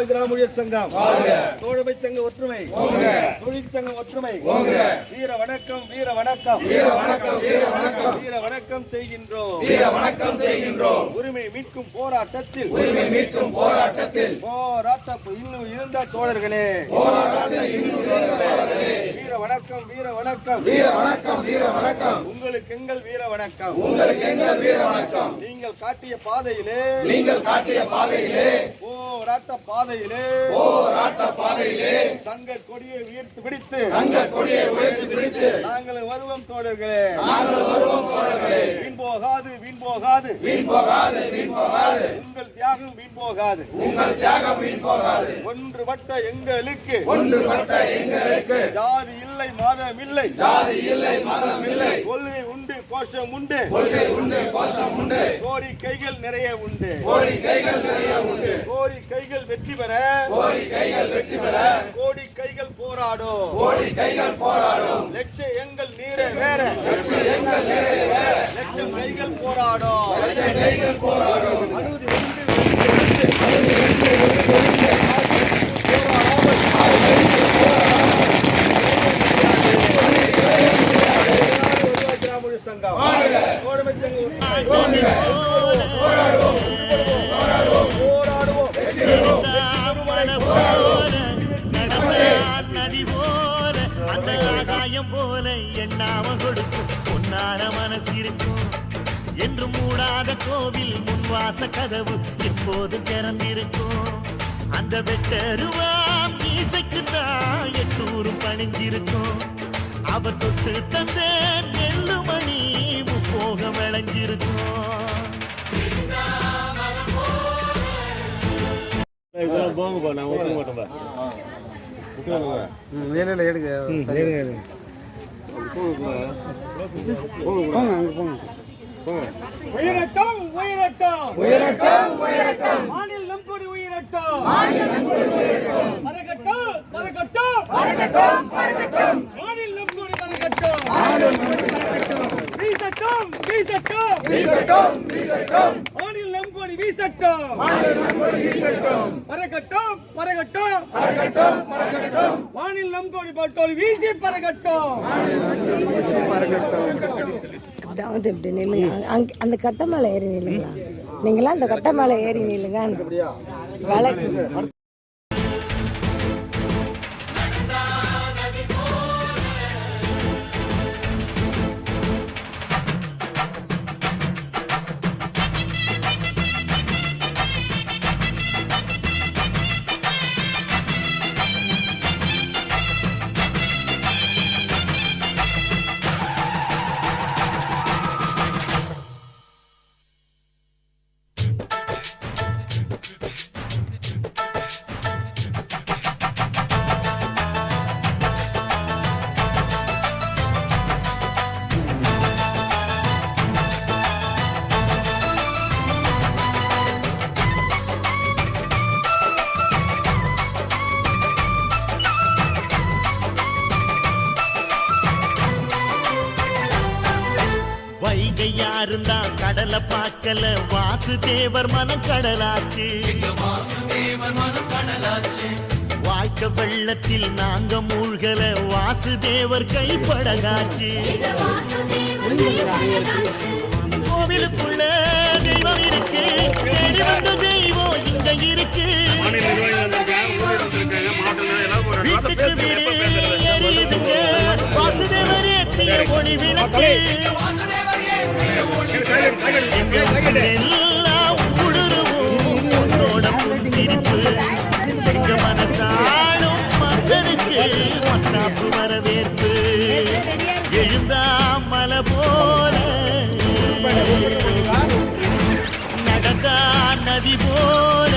கிராம ஊழியர் சங்கம், தோழமை சங்க ஒற்றுமை, தொழிற்சங்கம் ஒற்றுமை, வீர வணக்கம் வீர வணக்கம் வீர வணக்கம் வீர வணக்கம் வீர வணக்கம் செய்கின்றோம் வீர வணக்கம் செய்கின்றோம். உரிமை மீட்கும் போராட்டத்தில் இன்னும் இருந்த தோழர்களே, வீர வணக்கம் வீர வணக்கம் வீர வணக்கம் வீர வணக்கம். உங்களுக்கு எங்கள் வீர வணக்கம், உங்களுக்கு எங்கள் வீர வணக்கம். நீங்கள் காட்டிய பாதையிலே போராட்ட பாதையிலே சங்க கொடியை உயர்த்தி பிடித்து நாங்கள் வருவோம் தோழர்களே, வீண் போகாது உங்கள் தியாகம் வீண் போகாது. ஒன்றுபட்ட எங்களுக்கு ஜாதி இல்லை மதம் இல்லை, கொள்கை உண்டு கோஷம் உண்டு, கோரிக்கைகள் நிறைய உண்டு, கோரிக்கைகள் வெற்றி பெற கோடி கைகள் போராடும், லட்சியங்கள் நிறைவேற லட்சம் கைகள் போராடும். சங்கம் நதி போல அந்த ஆகாயம் போல எண்ணாம கொடுக்கும் பொன்னான மனசு இருக்கும் என்று மூடாத கோவில் முன்வாச கதவு எப்போது திறந்திருக்கும். அந்த வெட்டருவாம் மீசைக்குத்தான் எட்டூரும் பணிஞ்சிருக்கும். அவ தொட்டு தந்த நெல்லுமணி முப்போக விளைஞ்சிருக்கும். உயிரட்டம் மாநில நம்கொடி உயிரட்டம் பறக்கட்டும் மாநில நம்கொடி பறக்கட்டும். வீசட்டும் மாநில நம்கொடி வீசட்டும். பறக்கட்டும் மாநில நம்கொடி பட்டோல் வீசி பறக்கட்டும். இப்படி நில்லுங்க, அந்த கட்டை மேலே ஏறி நில்லுங்களா, நீங்களாம் அந்த கட்டை மேலே ஏறி நில்லுங்க. யாருந்தா கடலை பார்க்கல, வாசுதேவர் மனம் கடலாச்சு. வாழ்க்க வெள்ளத்தில் நாங்க மூழ்கல, வாசுதேவர் கைப்படகாச்சு. கோவிலுக்குள்ள தெய்வம் இருக்கு, தேடி வந்த தெய்வம் இங்க இருக்கு. வீட்டுக்கு வீடு எரியுதுங்க, வாசுதேவர் ஏற்றிய ஒளி விளக்கு. எல்லாம் ஊடுருவும் உன்னோட சிரிப்பு, எங்க மனசாலும் மக்களுக்கு மன்னாப்பு வரவேற்பு. எழுந்தா மலை போல நடந்தா நதி போல.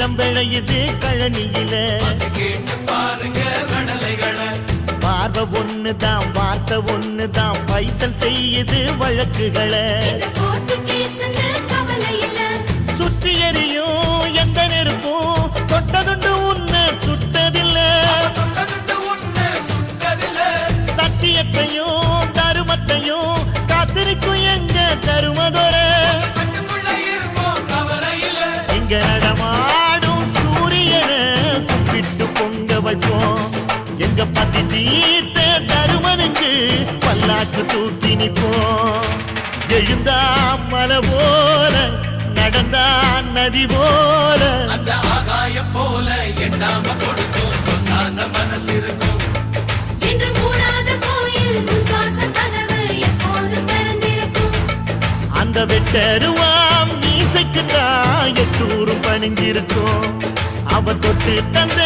நிலம் விளையுது கழனியில பார்வை ஒண்ணுதான் வார்த்தை ஒண்ணுதான் பைசல் செய்யுது வழக்குகளை சுற்றி எரியும் எந்த நெருப்பும் தொட்டதுண்டு உன்னை சுட்டதில்ல சத்தியத்தையும் தருமத்தையும் காத்திருக்கும் எங்க தருமதொர இங்க நடமாடும் சூரியனை கும்பிட்டு பொங்க வைப்போம் எங்க பசி தீர்த்த தருமனுக்கு பல்லாக்கு தூக்கி நிப்போம் எழுந்தா மலை போல நடந்தா நதி போல அந்த ஆகாயம் போல எண்ணாம கொடுத்தோம் சொன்னான மனசு இருக்கும் என்று மூடாத கோயில் முன்வாசல் கதவு எப்போது திறந்திருக்கும் அந்த வெட்டருவாம் மீசைக்கு தான் எட்டூரும் பணிஞ்சிருக்கும் அவ தொட்டு தந்த